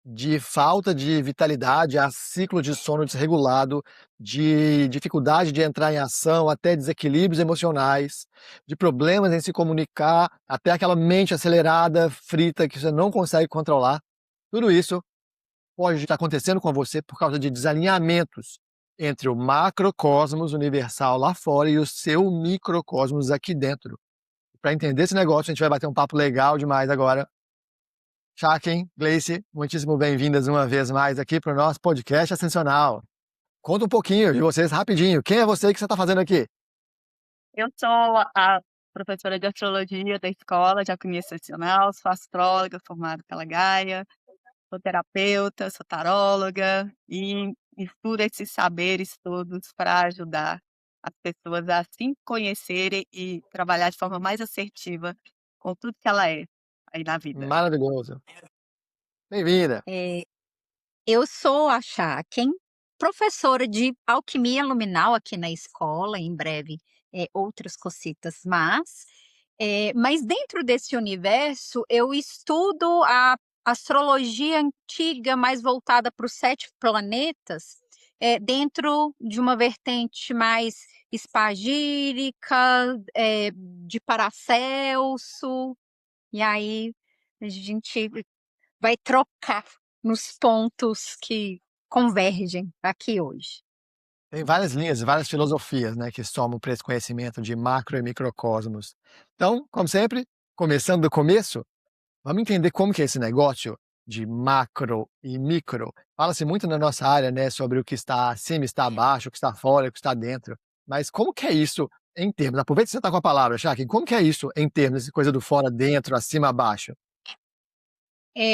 de falta de vitalidade a ciclo de sono desregulado, de dificuldade de entrar em ação, até desequilíbrios emocionais, de problemas em se comunicar, até aquela mente acelerada, frita, que você não consegue controlar. Tudo isso pode estar acontecendo com você por causa de desalinhamentos entre o macrocosmos universal lá fora e o seu microcosmos aqui dentro. Para entender esse negócio, a gente vai bater um papo legal demais agora. Shaken, Gleice, muitíssimo bem-vindas uma vez mais aqui para o nosso podcast Ascensional. Conta um pouquinho de vocês rapidinho. Quem é você e o que você está fazendo aqui? Eu sou a professora de astrologia da escola de alquimia excepcional, sou astróloga formada pela Gaia, sou terapeuta, sou taróloga e misturo esses saberes todos para ajudar as pessoas a se conhecerem e trabalhar de forma mais assertiva com tudo que ela é aí na vida. Maravilhoso. Bem-vinda. Eh, eu sou a Chaken, professora de alquimia luminal aqui na escola, em breve, outras cocitas mas dentro desse universo eu estudo a astrologia antiga mais voltada para os 7 planetas, dentro de uma vertente mais espagírica, de Paracelso, e aí a gente vai trocar nos pontos que convergem aqui hoje. Tem várias linhas, várias filosofias, né, que somam para esse conhecimento de macro e microcosmos. Então, como sempre, começando do começo, vamos entender como que é esse negócio de macro e micro. Fala-se muito na nossa área, né, sobre o que está acima, está abaixo, o que está fora, o que está dentro. Mas como que é isso em termos? Aproveita que você está com a palavra, Shaken. Como que é isso em termos de coisa do fora, dentro, acima, abaixo?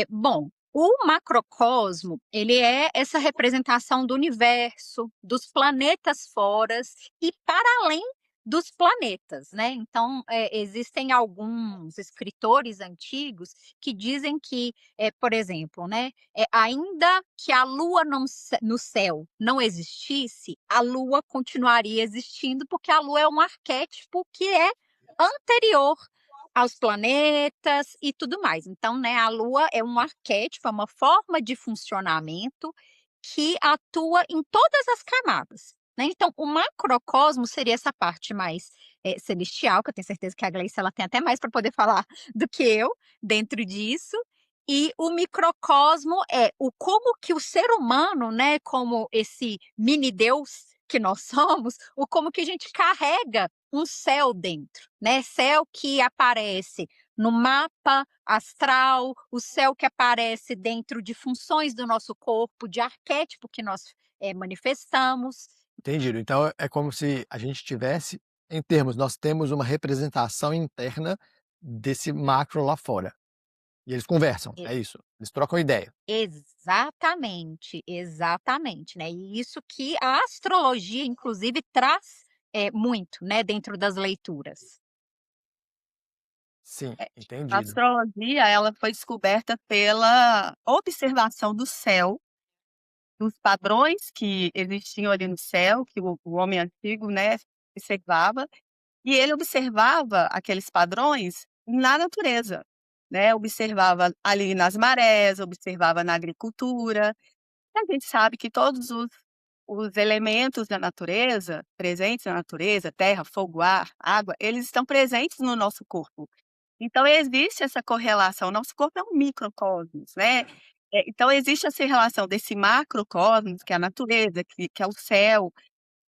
Bom, o macrocosmo, ele é essa representação do universo, dos planetas foras e para além dos planetas, né. Então, existem alguns escritores antigos que dizem que, por exemplo, né, ainda que a lua não ce no céu não existisse, a lua continuaria existindo, porque a lua é um arquétipo que é anterior aos planetas e tudo mais. Então, né, a Lua é um arquétipo, é uma forma de funcionamento que atua em todas as camadas, né. Então, o macrocosmo seria essa parte mais, celestial, que eu tenho certeza que a Gleice ela tem até mais para poder falar do que eu dentro disso, e o microcosmo é o como que o ser humano, né, como esse mini Deus que nós somos, o como que a gente carrega um céu dentro, né, céu que aparece no mapa astral, o céu que aparece dentro de funções do nosso corpo, de arquétipo que nós, manifestamos. Entendido. Então é como se a gente tivesse, em termos, nós temos uma representação interna desse macro lá fora. E eles conversam, E é isso? Eles trocam ideia. exatamente, exatamente, né, e isso que a astrologia inclusive traz, muito, né, dentro das leituras. Sim, É, a entendido. astrologia, ela foi descoberta pela observação do céu, dos padrões que existiam ali no céu, que o homem antigo, né, observava, e ele observava aqueles padrões na natureza, né, observava ali nas marés, observava na agricultura. E a gente sabe que todos os elementos da natureza, presentes na natureza, terra, fogo, ar, água, eles estão presentes no nosso corpo. Então existe essa correlação, nosso corpo é um microcosmos, né. Então existe essa relação desse macrocosmos, que é a natureza, que é o céu,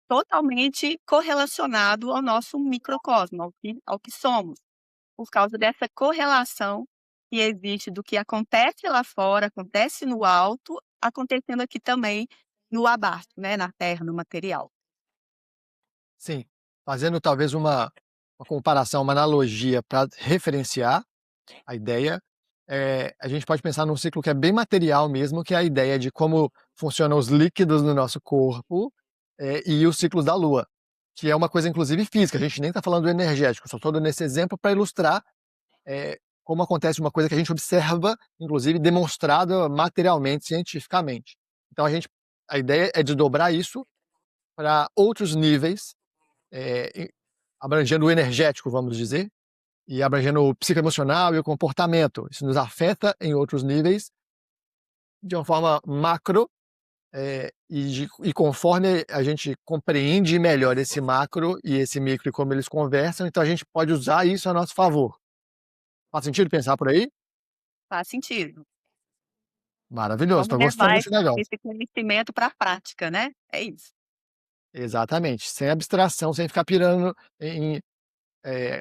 totalmente correlacionado ao nosso microcosmo, ao que somos, por causa dessa correlação que existe do que acontece lá fora, acontece no alto, acontecendo aqui também no abaixo, né, na terra, no material. Sim, fazendo talvez uma comparação, uma analogia para referenciar a ideia, a gente pode pensar num ciclo que é bem material mesmo, que é a ideia de como funcionam os líquidos no nosso corpo, e os ciclos da lua, que é uma coisa inclusive física, a gente nem está falando do energético, só estou dando esse exemplo para ilustrar, como acontece uma coisa que a gente observa, inclusive demonstrada materialmente, cientificamente. Então a ideia é desdobrar isso para outros níveis, abrangendo o energético, vamos dizer, e abrangendo o psicoemocional e o comportamento. Isso nos afeta em outros níveis, de uma forma macro, e conforme a gente compreende melhor esse macro e esse micro e como eles conversam, então a gente pode usar isso a nosso favor. Faz sentido pensar por aí? Faz sentido. Maravilhoso, Como tô gostando levar desse negócio. esse conhecimento para a prática, né, é isso. Exatamente, sem abstração, sem ficar pirando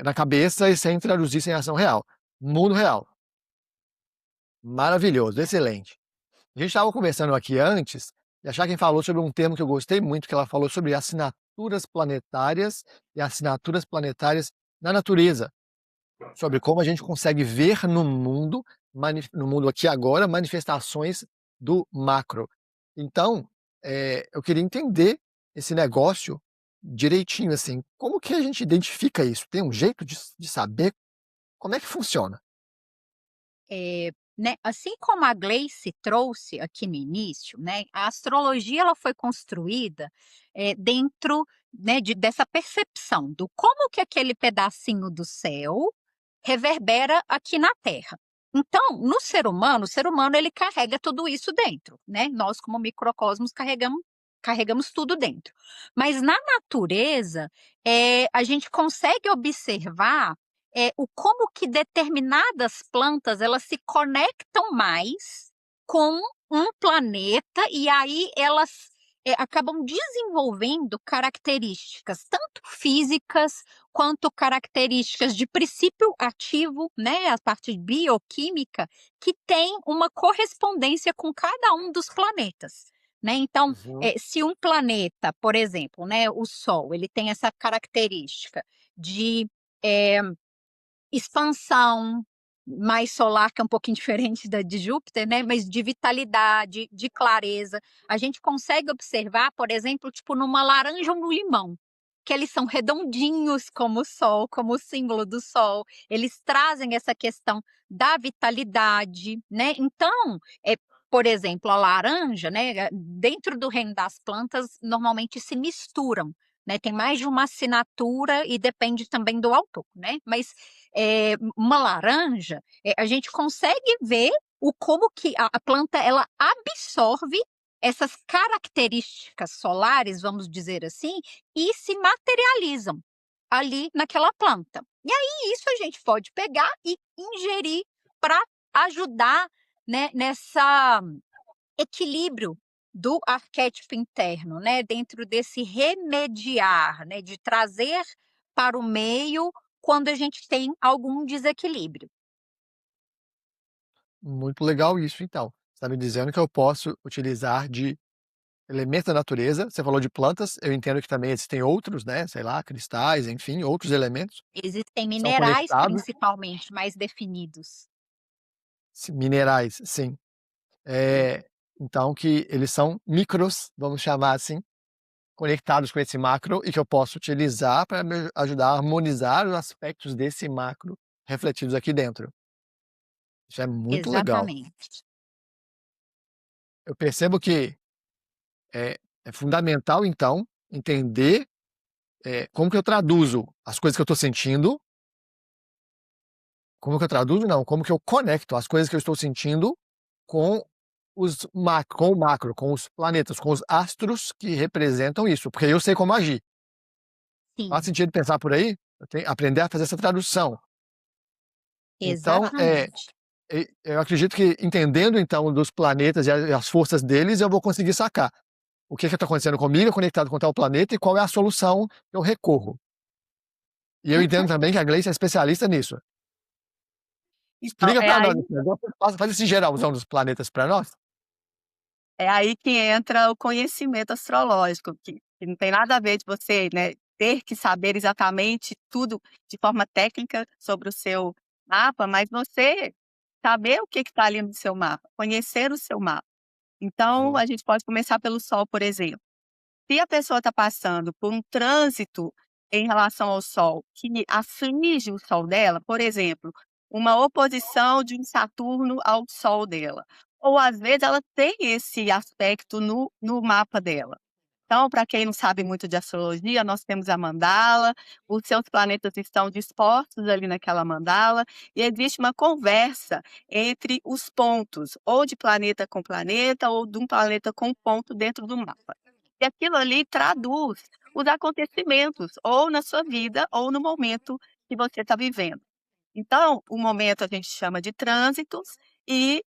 na cabeça e sem traduzir isso em ação real. Mundo real. Maravilhoso, excelente. A gente estava conversando aqui antes, e a Chaken falou sobre um termo que eu gostei muito, que ela falou sobre assinaturas planetárias e assinaturas planetárias na natureza, sobre como a gente consegue ver no mundo aqui agora, manifestações do macro. Então, eu queria entender esse negócio direitinho, assim, como que a gente identifica isso? Tem um jeito de saber como é que funciona? Né, assim como a Gleice trouxe aqui no início, né, a astrologia ela foi construída, dentro, né, dessa percepção do como que aquele pedacinho do céu reverbera aqui na Terra. Então, no ser humano, o ser humano ele carrega tudo isso dentro, né, nós como microcosmos carregamos tudo dentro. Mas na natureza, a gente consegue observar o como que determinadas plantas elas se conectam mais com um planeta e aí elas, acabam desenvolvendo características tanto físicas quanto características de princípio ativo, né, a parte bioquímica, que tem uma correspondência com cada um dos planetas, né. Então, Uhum. se um planeta, por exemplo, né, o Sol, ele tem essa característica de, eh expansão, mais solar, que é um pouquinho diferente da de Júpiter, né, mas de vitalidade, de clareza. A gente consegue observar, por exemplo, tipo numa laranja ou no limão, que eles são redondinhos como o sol, como o símbolo do sol. Eles trazem essa questão da vitalidade, né. Então, por exemplo, a laranja, né, dentro do reino das plantas, normalmente se misturam, né, tem mais de uma assinatura e depende também do autor, né, mas uma laranja, a gente consegue ver o como que a planta ela absorve essas características solares, vamos dizer assim, e se materializam ali naquela planta. E aí isso a gente pode pegar e ingerir para ajudar, né, nessa equilíbrio do arquétipo interno, né, dentro desse remediar, né, de trazer para o meio quando a gente tem algum desequilíbrio. Muito legal isso então. Você está me dizendo que eu posso utilizar de elementos da natureza, você falou de plantas, eu entendo que também existem outros, né, sei lá, cristais, enfim, outros elementos Existem que são minerais conectados, principalmente mais definidos. minerais, sim. Eh, então que eles são micros, vamos chamar assim, conectados com esse macro e que eu posso utilizar para me ajudar a harmonizar os aspectos desse macro refletidos aqui dentro. Isso é muito legal. Exatamente. Eu percebo que é fundamental então entender, como que eu traduzo as coisas que eu estou sentindo. Como que eu traduzo não, como que eu conecto as coisas que eu estou sentindo com com o macro, com os planetas, com os astros que representam isso, porque eu sei como agir. Faz Sim, sentido pensar por aí? Eu tenho aprender a fazer essa tradução. Então, exatamente. eu acredito que entendendo então dos planetas e as forças deles, eu vou conseguir sacar o que está acontecendo comigo, conectado com tal planeta e qual é a solução que eu recorro. E eu Uhum. entendo também que a Gleice é especialista nisso. Então, Explica para nós esse negócio, faz esse geralzão dos planetas para nós. é aí que entra o conhecimento astrológico, que não tem nada a ver de você, né, ter que saber exatamente tudo de forma técnica sobre o seu mapa, mas você saber o que está ali no seu mapa, conhecer o seu mapa. Então, Uhum. a gente pode começar pelo Sol, por exemplo. Se a pessoa está passando por um trânsito em relação ao Sol que aflige o Sol dela, por exemplo, uma oposição de um Saturno ao Sol dela, ou às vezes ela tem esse aspecto no mapa dela. Então, para quem não sabe muito de astrologia, nós temos a mandala, os seus planetas estão dispostos ali naquela mandala, e existe uma conversa entre os pontos, ou de planeta com planeta, ou de um planeta com um ponto dentro do mapa. E aquilo ali traduz os acontecimentos, ou na sua vida, ou no momento que você está vivendo. Então, o momento a gente chama de trânsitos e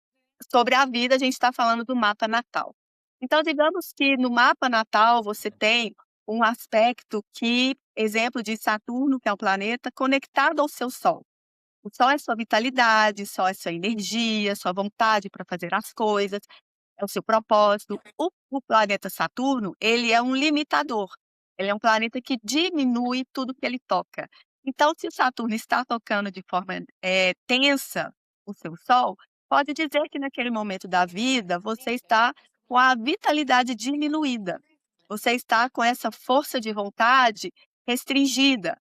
sobre a vida a gente está falando do mapa natal. Então, digamos que no mapa natal você tem um aspecto que, exemplo de Saturno, que é um planeta conectado ao seu Sol. O Sol é sua vitalidade, o Sol é sua energia, sua vontade para fazer as coisas, é o seu propósito. O planeta Saturno, ele é um limitador. Ele é um planeta que diminui tudo que ele toca. Então, se o Saturno está tocando de forma, tensa o seu Sol, pode dizer que naquele momento da vida você está com a vitalidade diminuída. Você está com essa força de vontade restringida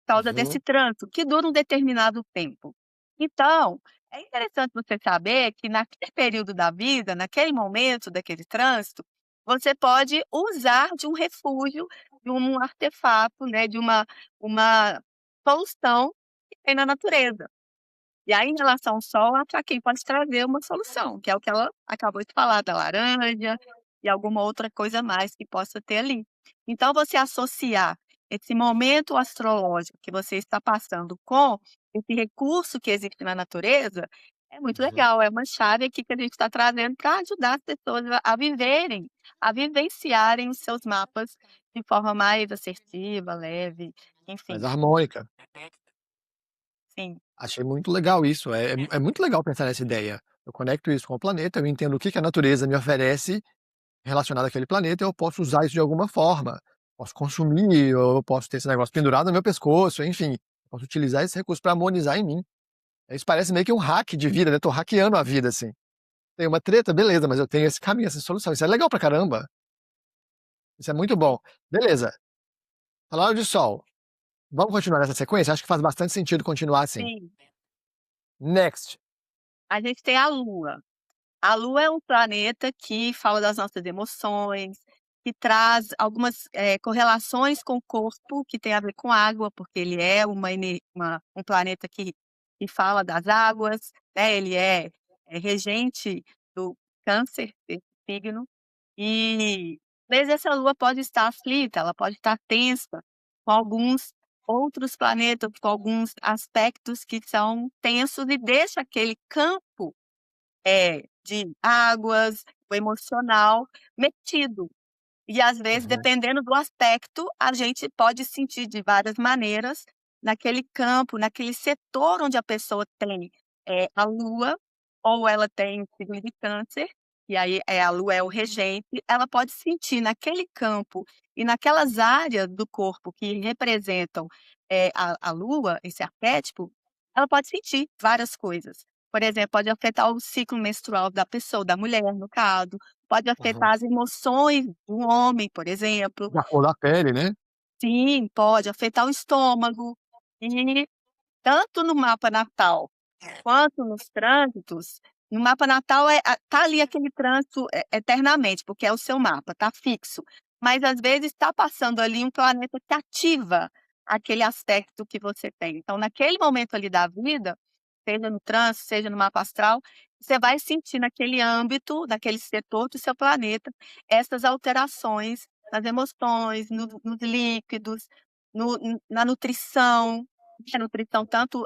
causa desse Uhum, trânsito, que dura um determinado tempo. Então, é interessante você saber que naquele período da vida, naquele momento daquele trânsito, você pode usar de um refúgio, de um artefato, né, de uma solução que tem na natureza. E aí, em relação ao sol, a quem pode trazer uma solução, que é o que ela acabou de falar, da laranja e alguma outra coisa mais que possa ter ali. Então, você associar esse momento astrológico que você está passando com esse recurso que existe na natureza, é muito uhum. legal, é uma chave aqui que a gente está trazendo para ajudar as pessoas a viverem, a vivenciarem os seus mapas de forma mais assertiva, leve, Mais enfim, harmônica. sim, Achei muito legal isso, é muito legal pensar nessa ideia. Eu conecto isso com o planeta, eu entendo o que que a natureza me oferece relacionado àquele planeta, eu posso usar isso de alguma forma. Posso consumir, ou eu posso ter esse negócio pendurado no meu pescoço, enfim, eu posso utilizar esse recurso para harmonizar em mim. Isso parece meio que um hack de vida, né, tô hackeando a vida, assim. Tem uma treta, beleza, mas eu tenho esse caminho, essa solução, isso é legal pra caramba, isso é muito bom. sim, Beleza, falaram de sol, vamos continuar nessa sequência? Acho que faz bastante sentido continuar assim. sim. Next. A gente tem a Lua. A Lua é um planeta que fala das nossas emoções, que traz algumas, correlações com o corpo, que tem a ver com água, porque ele é um planeta que fala das águas, né, ele é regente do Câncer, desse signo, e às vezes essa Lua pode estar aflita, ela pode estar tensa com alguns outros planetas, com alguns aspectos que são tensos e deixa aquele campo de águas, o emocional metido. E às vezes, Uhum, dependendo do aspecto, a gente pode sentir de várias maneiras naquele campo, naquele setor onde a pessoa tem, a lua, ou ela tem o signo de câncer, e aí, a lua é o regente, ela pode sentir naquele campo e naquelas áreas do corpo que representam, a lua, esse arquétipo, ela pode sentir várias coisas. Por exemplo, pode afetar o ciclo menstrual da pessoa, da mulher, no caso, pode uhum. afetar as emoções do homem, por exemplo. Da cor da pele, né. Sim, pode afetar o estômago. E tanto no mapa natal quanto nos trânsitos, no mapa natal tá ali aquele trânsito eternamente, porque é o seu mapa, tá fixo. Mas às vezes está passando ali um planeta que ativa aquele aspecto que você tem. Então naquele momento ali da vida, seja no trânsito, seja no mapa astral, você vai sentir naquele âmbito, naquele setor do seu planeta, essas alterações nas emoções, nos líquidos, na nutrição, a nutrição tanto,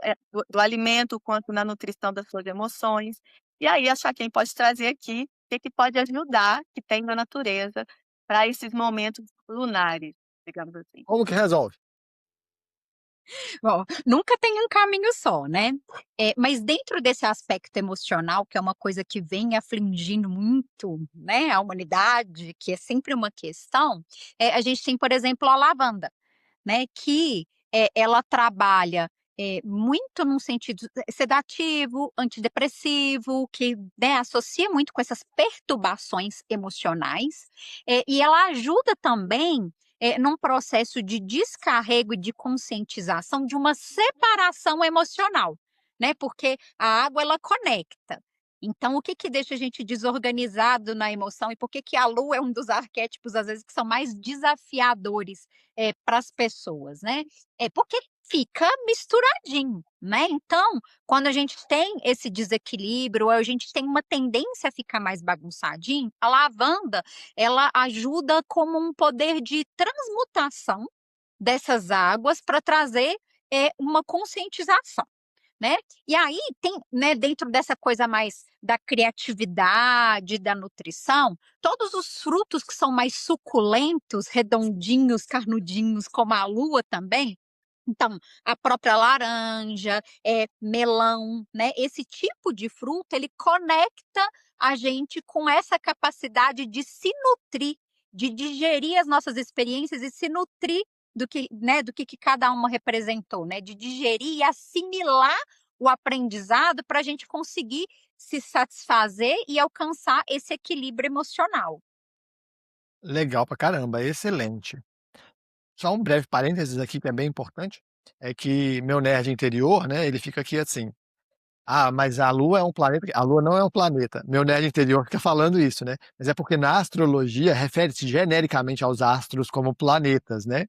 do alimento quanto na nutrição das suas emoções. E aí achar quem pode trazer aqui, o que que pode ajudar, que tem na natureza, para esses momentos lunares, digamos assim. Como que resolve? Bom, nunca tem um caminho só, né. Mas dentro desse aspecto emocional, que é uma coisa que vem afligindo muito, né, a humanidade, que é sempre uma questão, a gente tem, por exemplo, a lavanda, né, que, ela trabalha, muito num sentido sedativo, antidepressivo, que, né, associa muito com essas perturbações emocionais, e ela ajuda também, num processo de descarrego e de conscientização de uma separação emocional, né, porque a água ela conecta. Então, o que que deixa a gente desorganizado na emoção e por que que a lua é um dos arquétipos, às vezes, que são mais desafiadores, para as pessoas, né? É porque fica misturadinho, né? Então, quando a gente tem esse desequilíbrio, ou a gente tem uma tendência a ficar mais bagunçadinho, a lavanda, ela ajuda como um poder de transmutação dessas águas para trazer, uma conscientização, né. E aí tem, né, dentro dessa coisa mais da criatividade, da nutrição, todos os frutos que são mais suculentos, redondinhos, carnudinhos, como a lua também, então, a própria laranja, melão, né, esse tipo de fruta, ele conecta a gente com essa capacidade de se nutrir, de digerir as nossas experiências e se nutrir do que, né, do que cada uma representou, né, de digerir e assimilar o aprendizado para a gente conseguir se satisfazer e alcançar esse equilíbrio emocional. Legal pra caramba, excelente. Só um breve parênteses aqui que é bem importante, é que meu nerd interior, né, ele fica aqui assim: "Ah, mas a Lua é um planeta", a Lua não é um planeta. Meu nerd interior fica falando isso, né, mas é porque na astrologia refere-se genericamente aos astros como planetas, né.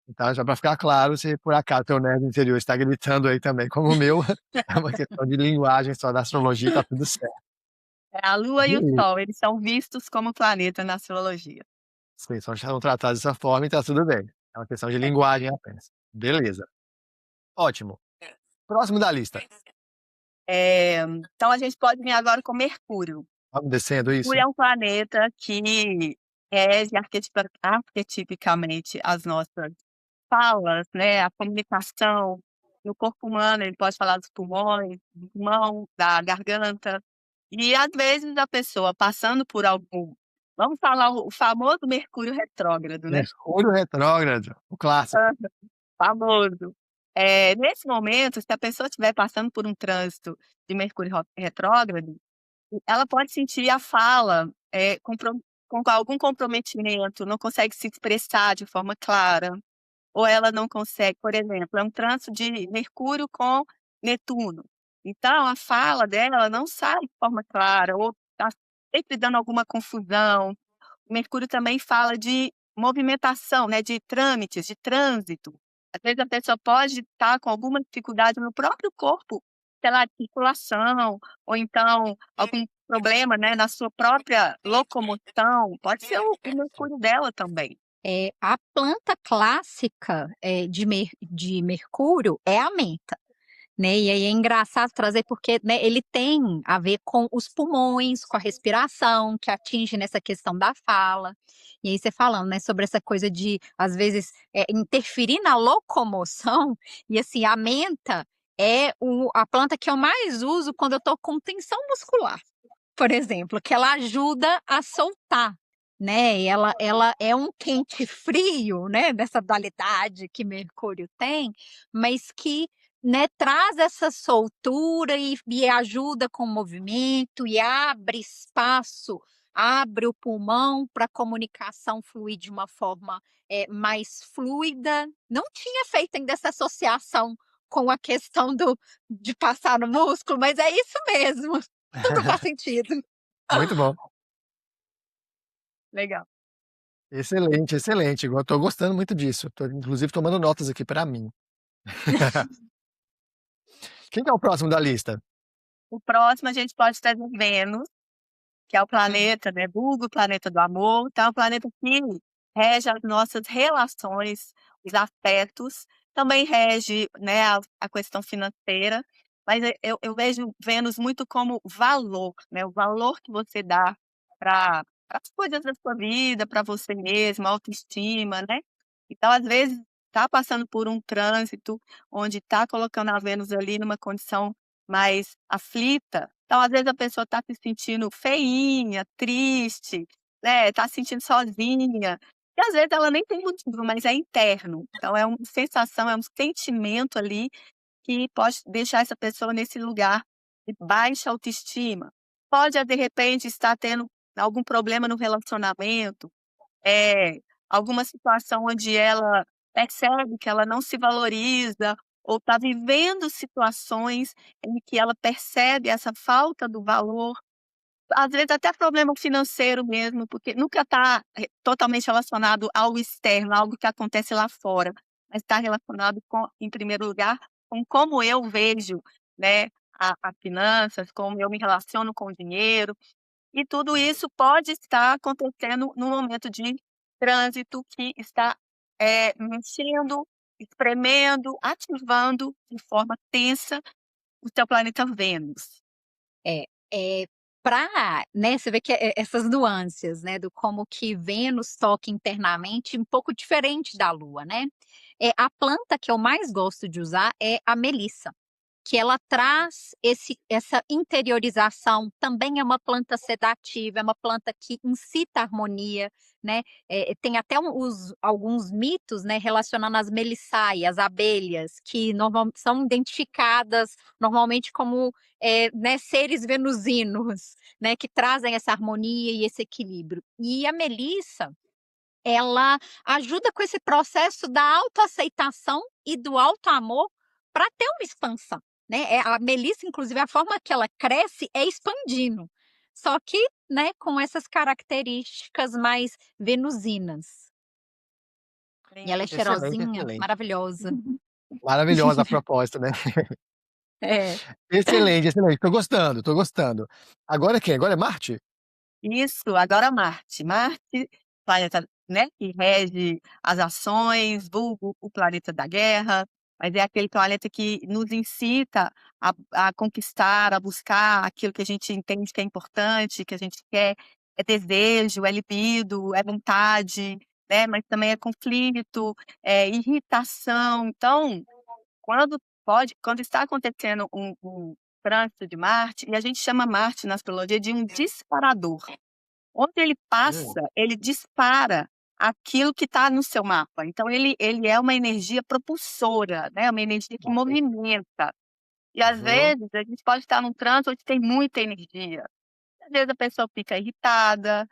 Então já para ficar claro, se por acaso teu nerd interior está gritando aí também como o meu, é uma questão de linguagem só da astrologia e tá tudo certo. É a Lua e o Beleza, Sol, eles são vistos como planeta na astrologia. sim, só são tratados dessa forma e tá tudo bem. É uma questão de linguagem apenas. Beleza, ótimo. Próximo da lista. Então a gente pode vir agora com Mercúrio. Vamos descendo Mercúrio isso? é um planeta que rege arquetipicamente as nossas falas, né, a comunicação. No corpo humano, ele pode falar dos pulmões, do pulmão, da garganta. E às vezes a pessoa passando por algum, vamos falar o famoso Mercúrio retrógrado, né? Mercúrio retrógrado, o clássico. Famoso. Nesse momento, se a pessoa estiver passando por um trânsito de Mercúrio retrógrado, ela pode sentir a fala, com algum comprometimento, não consegue se expressar de forma clara, ou ela não consegue, por exemplo, é um trânsito de Mercúrio com Netuno. Então a fala dela não sai de forma clara, ou está sempre dando alguma confusão. O Mercúrio também fala de movimentação, né, de trâmites, de trânsito. Às vezes a pessoa pode estar com alguma dificuldade no próprio corpo, sei lá, de circulação, ou então algum problema, né, na sua própria locomoção, pode ser o Mercúrio dela também. A planta clássica, de Mercúrio é a menta. Né, e aí é engraçado trazer porque, né, ele tem a ver com os pulmões, com a respiração, que atinge nessa questão da fala. E aí você falando, né, sobre essa coisa de, às vezes, interferir na locomoção, e assim, a menta é a planta que eu mais uso quando eu tô com tensão muscular, por exemplo, que ela ajuda a soltar, né, e ela é um quente frio, né, dessa dualidade que Mercúrio tem, mas que, né, traz essa soltura e ajuda com o movimento e abre espaço, abre o pulmão para a comunicação fluir de uma forma, mais fluida. Não tinha feito ainda essa associação com a questão de passar no músculo, mas é isso mesmo, tudo faz sentido. Muito bom. Legal. Excelente, excelente. Eu tô gostando muito disso. Tô inclusive tomando notas aqui pra mim. Quem que é o próximo da lista? O próximo a gente pode trazer Vênus, que é o planeta, né, vulgo planeta do amor, então é o planeta que rege as nossas relações, os afetos, também rege, né, a questão financeira, mas eu vejo Vênus muito como valor, né, o valor que você dá para as coisas da sua vida, para você mesmo, autoestima, né. Então, às vezes, tá passando por um trânsito onde tá colocando a Vênus ali numa condição mais aflita, então às vezes a pessoa está se sentindo feinha, triste, né, tá se sentindo sozinha, e às vezes ela nem tem motivo, mas é interno. Então é uma sensação, é um sentimento ali que pode deixar essa pessoa nesse lugar de baixa autoestima. Pode, de repente, estar tendo algum problema no relacionamento, é alguma situação onde ela percebe que ela não se valoriza, ou está vivendo situações em que ela percebe essa falta do valor, às vezes até problema financeiro mesmo, porque nunca está totalmente relacionado ao externo, algo que acontece lá fora, mas está relacionado com, em primeiro lugar, com como eu vejo, né, a finanças, como eu me relaciono com o dinheiro, e tudo isso pode estar acontecendo no momento de trânsito que está, mexendo, espremendo, ativando de forma tensa o seu planeta Vênus. É, pra, né, você vê que essas nuances, né, do como que Vênus toca internamente, um pouco diferente da Lua, né. A planta que eu mais gosto de usar é a melissa, que ela traz essa interiorização, também é uma planta sedativa, é uma planta que incita a harmonia, né, tem até alguns mitos, né, relacionando as melissaias, abelhas, que são identificadas normalmente como, né, seres venusinos, né, que trazem essa harmonia e esse equilíbrio. E a melissa, ela ajuda com esse processo da autoaceitação e do autoamor para ter uma expansão, né. A melissa, inclusive, a forma que ela cresce é expandindo, só que, né, com essas características mais venusinas. E ela é Sim. Excelente, cheirosinha, excelente. maravilhosa. Maravilhosa a proposta, né. É. Excelente, excelente. Tô gostando, tô gostando. Agora quem? Agora é Marte? Isso, agora Marte. Marte, planeta, né, que rege as ações, vulgo o planeta da guerra, mas é aquele planeta que nos incita a conquistar, a buscar aquilo que a gente entende que é importante, que a gente quer, é desejo, é libido, é vontade, né, mas também é conflito, é irritação. Então, quando está acontecendo um trânsito de Marte, e a gente chama Marte na astrologia de um disparador. Onde ele Hum, passa, ele dispara aquilo que está no seu mapa. Então ele é uma energia propulsora, né, uma energia que ok. movimenta. E às Uhum. vezes a gente pode estar num trânsito onde tem muita energia. Às vezes a pessoa fica irritada,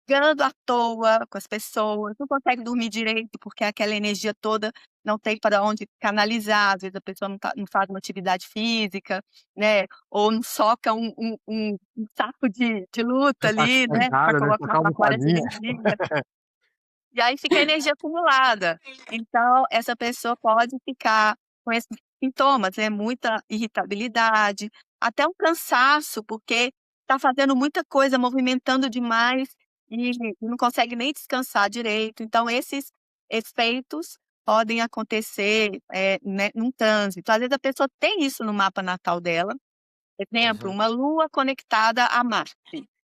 brigando à toa com as pessoas, não consegue dormir direito, porque aquela energia toda não tem para onde canalizar, às vezes a pessoa não faz uma atividade física, né, ou não soca um saco de luta Tá ali, né, para cansada, né, colocar tocar uma para fora essa almofadinha. energia. E aí fica a energia acumulada. Então, essa pessoa pode ficar com esses sintomas, né, muita irritabilidade, até um cansaço, porque está fazendo muita coisa, movimentando demais e não consegue nem descansar direito. Então, esses efeitos podem acontecer, né, num trânsito. Às vezes a pessoa tem isso no mapa natal dela, exemplo, Uhum, uma lua conectada a Marte.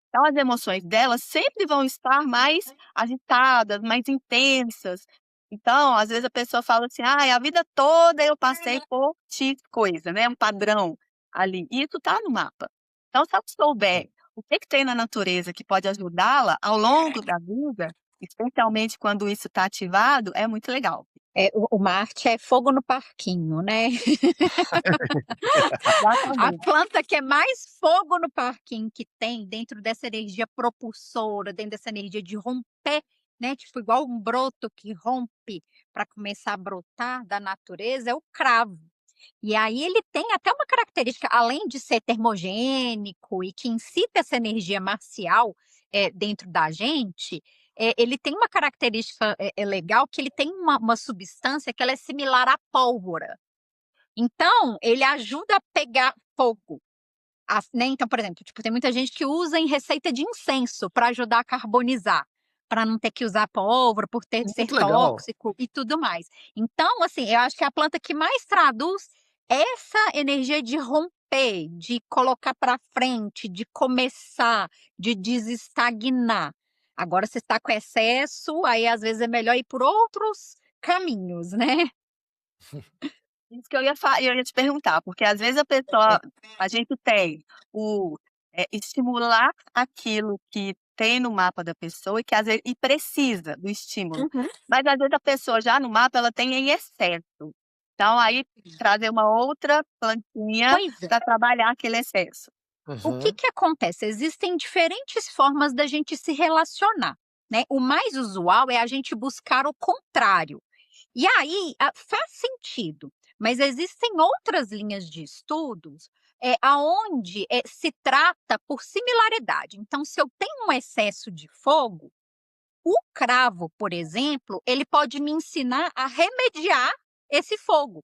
Então as emoções dela sempre vão estar mais agitadas, mais intensas. Então, às vezes a pessoa fala assim: "Ai, a vida toda eu passei por X coisa", né, um padrão ali. E isso está no mapa. Então, se ela souber o que que tem na natureza que pode ajudá-la ao longo da vida, especialmente quando isso está ativado, é muito legal. O Marte é fogo no parquinho, né. A Exatamente. planta que é mais fogo no parquinho que tem, dentro dessa energia propulsora, dentro dessa energia de romper, né, tipo igual um broto que rompe para começar a brotar da natureza, é o cravo. E aí ele tem até uma característica, além de ser termogênico e que incita essa energia marcial, dentro da gente, ele tem uma característica, legal, que ele tem uma substância que ela é similar à pólvora. Então, ele ajuda a pegar fogo, né, então, por exemplo, tipo, tem muita gente que usa em receita de incenso para ajudar a carbonizar, para não ter que usar pólvora, por ser muito legal. tóxico e tudo mais. Então, assim, eu acho que é a planta que mais traduz essa energia de romper, de colocar para frente, de começar, de desestagnar. Agora, se está com excesso, aí às vezes é melhor ir por outros caminhos, né. Isso que eu ia te perguntar, porque às vezes a gente tem o estimular aquilo que tem no mapa da pessoa e que às vezes e precisa do estímulo, Uhum. mas às vezes a pessoa já no mapa ela tem em excesso. Então aí trazer uma outra plantinha Pois é. para trabalhar aquele excesso. O que Uhum, que acontece? Existem diferentes formas da gente se relacionar, né. O mais usual é a gente buscar o contrário. E aí, faz sentido, mas existem outras linhas de estudos, aonde, se trata por similaridade. Então, se eu tenho um excesso de fogo, o cravo, por exemplo, ele pode me ensinar a remediar esse fogo.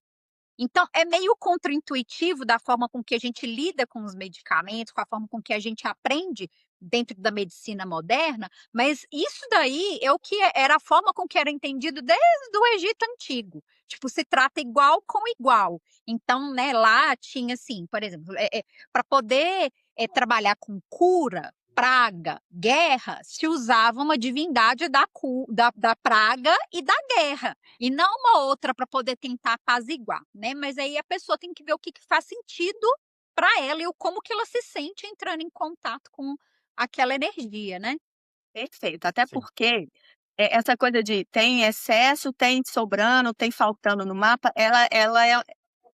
Então, é meio contraintuitivo da forma com que a gente lida com os medicamentos, com a forma com que a gente aprende dentro da medicina moderna, mas isso daí é o que era a forma com que era entendido desde o Egito Antigo. Tipo, se trata igual com igual. Então, né, lá tinha assim, por exemplo, para poder trabalhar com cura, praga, guerra, se usava uma divindade da praga e da guerra, e não uma outra para poder tentar apaziguar, né, mas aí a pessoa tem que ver o que faz sentido para ela e o como que ela se sente entrando em contato com aquela energia, né. Perfeito, até Sim. porque, essa coisa de tem excesso, tem sobrando, tem faltando no mapa,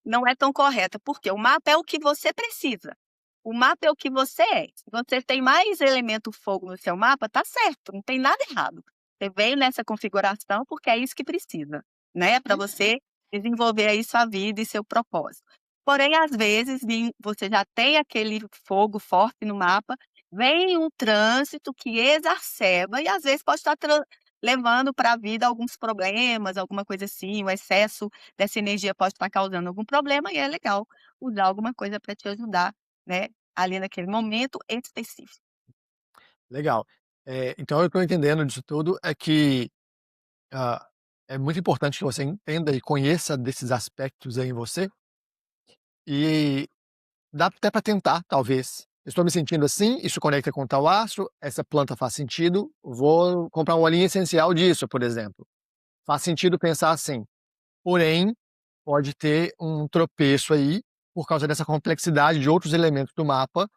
não é tão correta, porque o mapa é o que você precisa. O mapa é o que você é. Se você tem mais elemento fogo no seu mapa, tá certo, não tem nada errado. Você veio nessa configuração porque é isso que precisa, né, para Uhum. você desenvolver aí sua vida e seu propósito. Porém, às vezes, você já tem aquele fogo forte no mapa, vem um trânsito que exacerba e às vezes pode estar levando para a vida alguns problemas, alguma coisa assim, o excesso dessa energia pode estar causando algum problema e é legal usar alguma coisa para te ajudar, né, ali naquele momento específico. Legal. Então eu estou entendendo disso tudo é que, ah, é muito importante que você entenda e conheça desses aspectos aí em você, e dá até para tentar, talvez. Estou me sentindo assim, isso conecta com tal astro, essa planta faz sentido, vou comprar um olhinho essencial disso, por exemplo. Faz sentido pensar assim, porém, pode ter um tropeço aí, por causa dessa complexidade de outros elementos do mapa,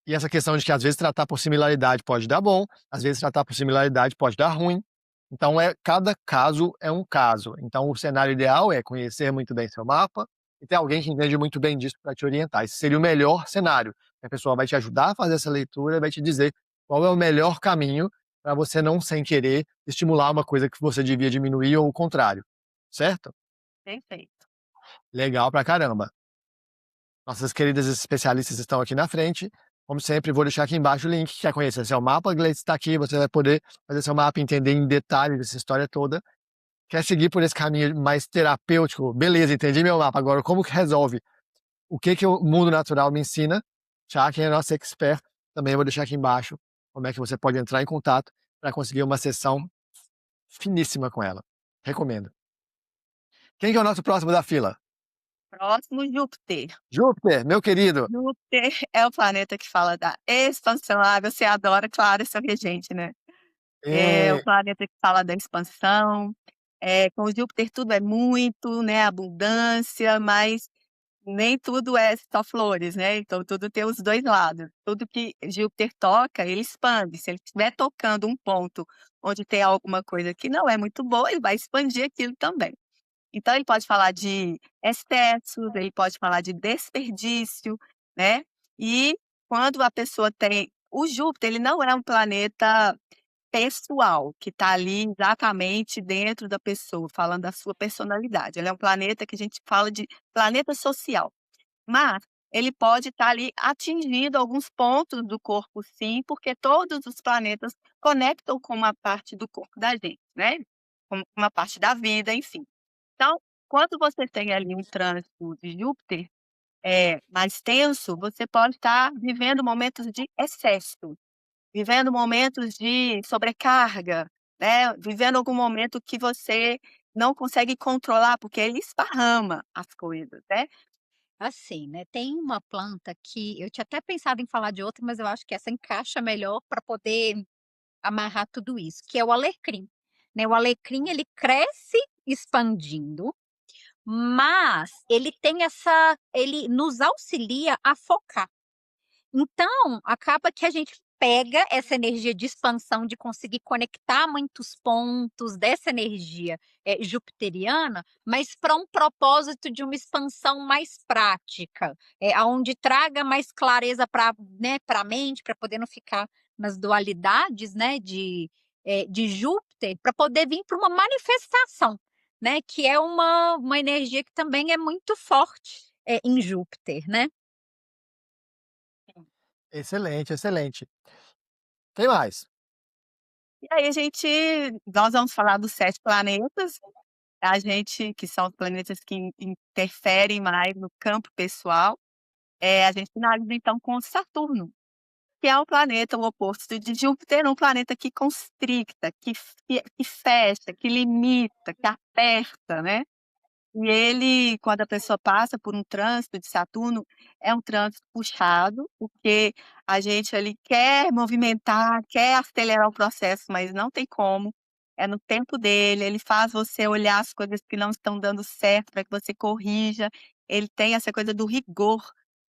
e essa questão de que às vezes tratar por similaridade pode dar bom, às vezes tratar por similaridade pode dar ruim. Então cada caso é um caso. Então o cenário ideal é conhecer muito bem seu mapa e ter alguém que entende muito bem disso para te orientar. Esse seria o melhor cenário. A pessoa vai te ajudar a fazer essa leitura, vai te dizer qual é o melhor caminho para você não, sem querer, estimular uma coisa que você devia diminuir ou o contrário, certo? Perfeito. Legal pra caramba. Nossas queridas especialistas estão aqui na frente. Como sempre, vou deixar aqui embaixo o link. Quer conhecer seu mapa? Gleice está aqui, você vai poder fazer seu mapa e entender em detalhes essa história toda. Quer seguir por esse caminho mais terapêutico? Beleza, entendi meu mapa. Agora, como que resolve? O que que o mundo natural me ensina? Chaken é nossa expert. Também vou deixar aqui embaixo como é que você pode entrar em contato para conseguir uma sessão finíssima com ela. Recomendo. Quem que é o nosso próximo da fila? Próximo, Júpiter. Júpiter, meu querido. Júpiter é o planeta que fala da expansão. Ah, você adora, claro, seu regente, né. É o É, planeta que fala da expansão, com Júpiter tudo é muito, né, abundância, mas nem tudo é só flores, né, então tudo tem os 2 lados. Tudo que Júpiter toca, ele expande, se ele estiver tocando um ponto onde tem alguma coisa que não é muito boa, ele vai expandir aquilo também. Então ele pode falar de excessos, ele pode falar de desperdício, né, e quando a pessoa tem o Júpiter, ele não é um planeta pessoal, que está ali exatamente dentro da pessoa, falando da sua personalidade. Ele é um planeta que a gente fala de planeta social, mas ele pode estar ali atingindo alguns pontos do corpo sim, porque todos os planetas conectam com uma parte do corpo da gente, né, com uma parte da vida, enfim. Então, quando você tem ali um trânsito de Júpiter, mais tenso, você pode estar vivendo momentos de excesso. Vivendo momentos de sobrecarga, né, vivendo algum momento que você não consegue controlar, porque ele esparrama as coisas, né. Assim, né, tem uma planta que eu tinha até pensado em falar de outra, mas eu acho que essa encaixa melhor para poder amarrar tudo isso, que é o alecrim, né. O alecrim ele cresce expandindo, mas ele nos auxilia a focar. Então, acaba que a gente pega essa energia de expansão, de conseguir conectar muitos pontos dessa energia, jupiteriana, mas para um propósito de uma expansão mais prática, aonde traga mais clareza para, né, para a mente, para poder não ficar nas dualidades, né, de Júpiter, para poder vir para uma manifestação, né, que é uma energia que também é muito forte, em Júpiter, né. Excelente, excelente. Tem mais. E aí nós vamos falar dos 7 planetas, que são os planetas que interferem mais no campo pessoal. A gente finaliza então com Saturno, que é o oposto de Júpiter, um planeta que constricta, que fecha, que limita, que aperta, né. E ele, quando a pessoa passa por um trânsito de Saturno, é um trânsito puxado, porque a gente ali quer movimentar, quer acelerar o processo, mas não tem como, é no tempo dele, ele faz você olhar as coisas que não estão dando certo para que você corrija, ele tem essa coisa do rigor,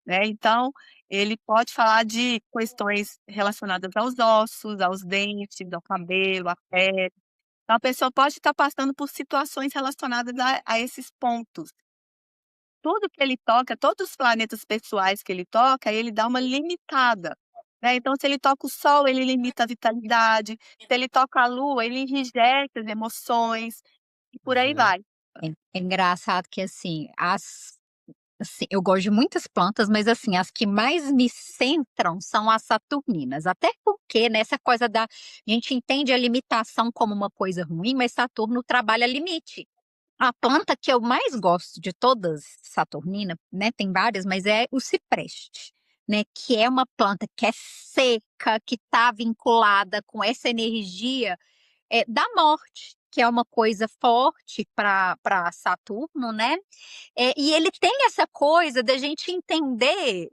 né, então, ele pode falar de questões relacionadas aos ossos, aos dentes, ao cabelo, à pele. Então a pessoa pode estar passando por situações relacionadas a esses pontos. Tudo que ele toca, todos os planetas pessoais que ele toca, ele dá uma limitada, né, então se ele toca o Sol, ele limita a vitalidade, se ele toca a Lua, ele enrijece as emoções, e por aí Uhum. vai. É engraçado que, assim, eu gosto de muitas plantas, mas, assim, as que mais me centram são as saturninas, até porque nessa coisa da a gente entende a limitação como uma coisa ruim, mas Saturno trabalha limite. A planta que eu mais gosto de todas saturnina, né, tem várias, mas é o cipreste, né, que é uma planta que é seca, que está vinculada com essa energia, da morte, que é uma coisa forte para Saturno, né. E ele tem essa coisa da gente entender,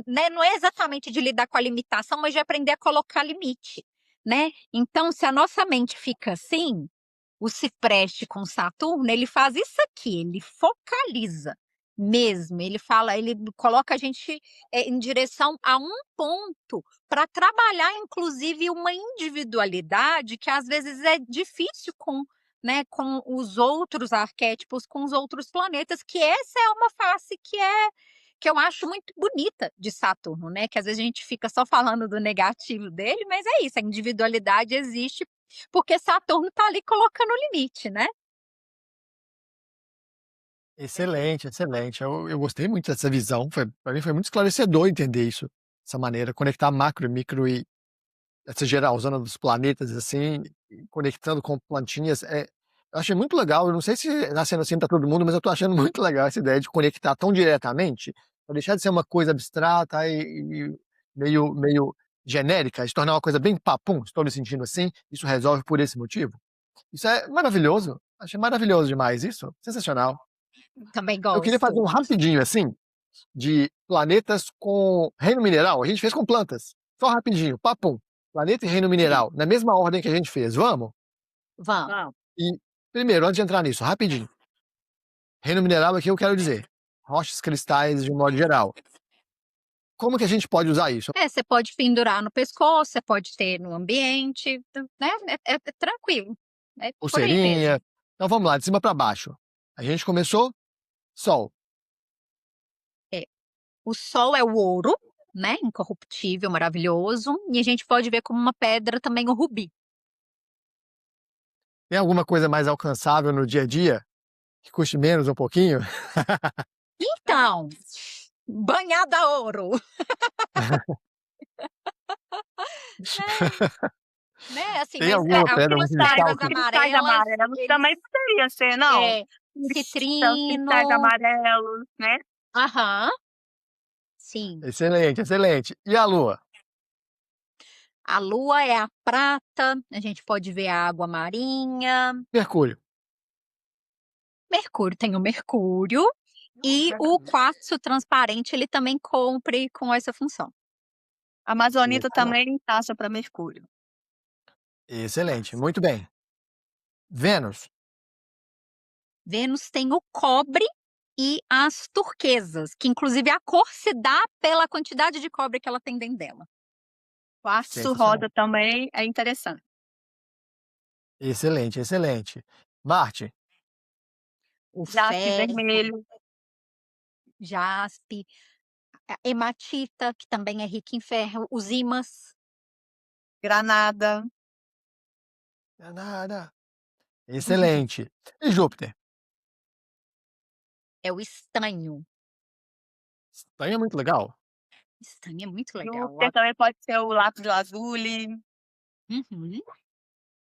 né, não é exatamente de lidar com a limitação, mas de aprender a colocar limite, né. Então se a nossa mente fica assim, o cipreste com Saturno, ele faz isso aqui, ele focaliza mesmo, ele coloca a gente, em direção a um ponto, para trabalhar inclusive uma individualidade que às vezes é difícil com, né, com os outros arquétipos, com os outros planetas, que essa é uma face que eu acho muito bonita de Saturno, né, que às vezes a gente fica só falando do negativo dele, mas é isso, a individualidade existe porque Saturno tá ali colocando o limite, né. Excelente, excelente. Eu gostei muito dessa visão, para mim foi muito esclarecedor entender isso, dessa maneira, conectar macro e micro e essa geralzona dos planetas, assim, e conectando com plantinhas, eu achei muito legal, eu não sei se está sendo assim para todo mundo, mas eu tô achando muito legal essa ideia de conectar tão diretamente, para deixar de ser uma coisa abstrata e meio genérica, se tornar uma coisa bem papum, estou me sentindo assim, isso resolve por esse motivo. Isso é maravilhoso, achei maravilhoso demais isso, sensacional. Também Eu queria fazer gosto. um rapidinho, assim, de planetas com reino mineral, a gente fez com plantas, só rapidinho, papum, planeta e reino mineral, na mesma ordem que a gente fez, vamos? Vamos. Vamos. E, primeiro, antes de entrar nisso, rapidinho, reino mineral aqui eu quero dizer, rochas, cristais de um modo geral. Como que a gente pode usar isso? Você pode pendurar no pescoço, você pode ter no ambiente, né, é tranquilo, é por aí Pulseirinha. mesmo. Então vamos lá, de cima para baixo. A gente começou, Sol. É, o Sol é o ouro, né, incorruptível, maravilhoso, e a gente pode ver como uma pedra também o rubi. Tem alguma coisa mais alcançável no dia a dia, que custe menos um pouquinho? Então, banhada a ouro, né, assim, Tem mas alguma pedra, um aquelas cristal pedras que Cristais amarelas, amarelos eles também poderia ser, não? é, São cristais citrino, amarelos, né. aham, sim. excelente, excelente. E a Lua? A lua é a prata, a gente pode ver a água marinha. Mercúrio. Mercúrio, tem o mercúrio e o quartzo transparente, ele também cumpre com essa função. A amazonita Excelente, também encaixa para Mercúrio. excelente, muito bem. Vênus. Vênus tem o cobre e as turquesas, que inclusive a cor se dá pela quantidade de cobre que ela tem dentro dela. Quartzo Sensacional. rosa também é interessante. Excelente, excelente. Marte. O Jaspe ferro, vermelho, jaspe, a hematita, que também é rica em ferro, os ímãs. granada. Nada. Excelente. E Júpiter? é o estanho. Estanho é muito legal. Estanho é muito legal. Júpiter também pode ser o lápis lazuli, Uhum.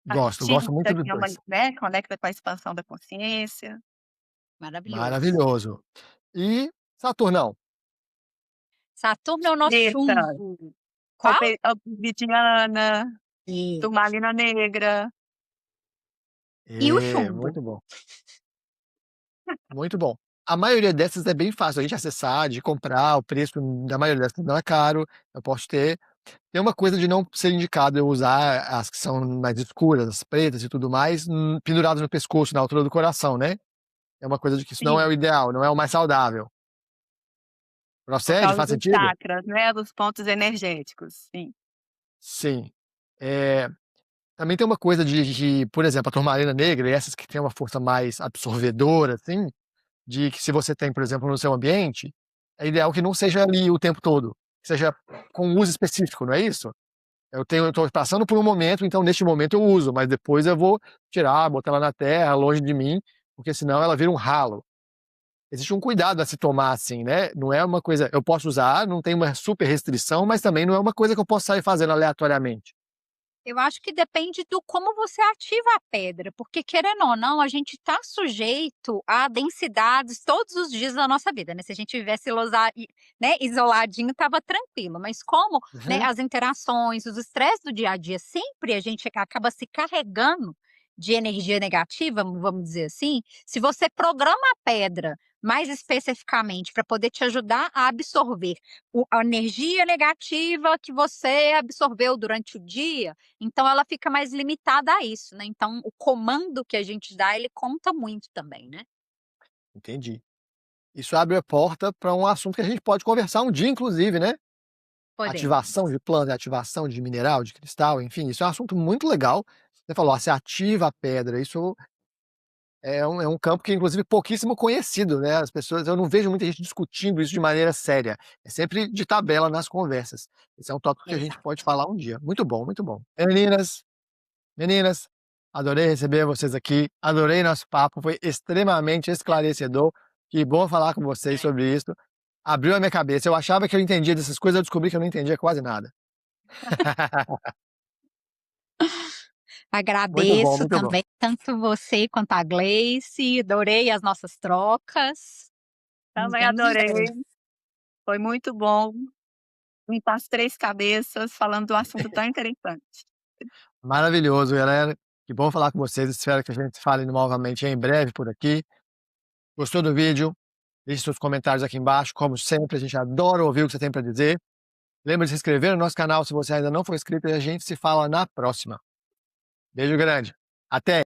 a Gosto muito tinta dos que é uma, 2. né, conecta com a expansão da consciência. Maravilhoso. Maravilhoso. E Saturnão? Saturno é o nosso Preta, chumbo. Qual? obsidiana, E turmalina negra. o chumbo. Muito bom, muito bom. A maioria dessas é bem fácil a gente acessar, de comprar, o preço da maioria dessas não é caro, eu posso ter. Tem uma coisa de não ser indicado eu usar as que são mais escuras, as pretas e tudo mais, penduradas no pescoço, na altura do coração, né. É uma coisa de que isso não é Sim, o ideal, não é o mais saudável. por Procede? causa Faz dos sentido? chakras, né, dos pontos energéticos, sim. Sim. Eh, Também tem uma coisa por exemplo, a turmalina negra e essas que têm uma força mais absorvedora, assim, de que se você tem, por exemplo, no seu ambiente, é ideal que não seja ali o tempo todo, que seja com uso específico, não é isso? Eu tô passando por um momento, então neste momento eu uso, mas depois eu vou tirar, botar ela na terra, longe de mim, porque senão ela vira um ralo. Existe um cuidado a se tomar, assim, né, não é uma coisa eu posso usar, não tem uma super restrição, mas também não é uma coisa que eu posso sair fazendo aleatoriamente. Eu acho que depende do como você ativa a pedra, porque querendo ou não, a gente está sujeito a densidades todos os dias da nossa vida, né, se a gente vivesse né, isoladinho estava tranquilo, mas como, né, Uhum. as interações, os estresses do dia a dia, sempre a gente acaba se carregando de energia negativa, vamos dizer assim, se você programa a pedra mais especificamente para poder te ajudar a absorver a energia negativa que você absorveu durante o dia, então ela fica mais limitada a isso, né, então o comando que a gente dá, ele conta muito também, né. Entendi. Isso abre a porta para um assunto que a gente pode conversar um dia inclusive, né. Ativação Podemos. de planta, ativação de mineral, de cristal, enfim, isso é um assunto muito legal. Você falou, ó, você ativa a pedra, isso é um campo que inclusive pouquíssimo conhecido, né, as pessoas eu não vejo muita gente discutindo isso de maneira séria, é sempre de tabela nas conversas. Esse é um tópico que a gente pode Exato. falar um dia. Muito bom, muito bom. Meninas, adorei receber vocês aqui, adorei nosso papo, foi extremamente esclarecedor, que bom falar com vocês sobre isso, abriu a minha cabeça, eu achava que eu entendia dessas coisas, eu descobri que eu não entendia quase nada. Muito bom, Agradeço muito bom. também, tanto você quanto a Gleice, adorei as nossas trocas. Nos Também vemos em adorei, breve. foi muito bom limpar as 3 cabeças falando de um assunto tão interessante. Maravilhoso, galera, que bom falar com vocês, espero que a gente se fale novamente em breve por aqui. Gostou do vídeo? Deixe seus comentários aqui embaixo, como sempre, a gente adora ouvir o que você tem para dizer. Lembra de se inscrever no nosso canal se você ainda não for inscrito e a gente se fala na próxima. Beijo grande, até!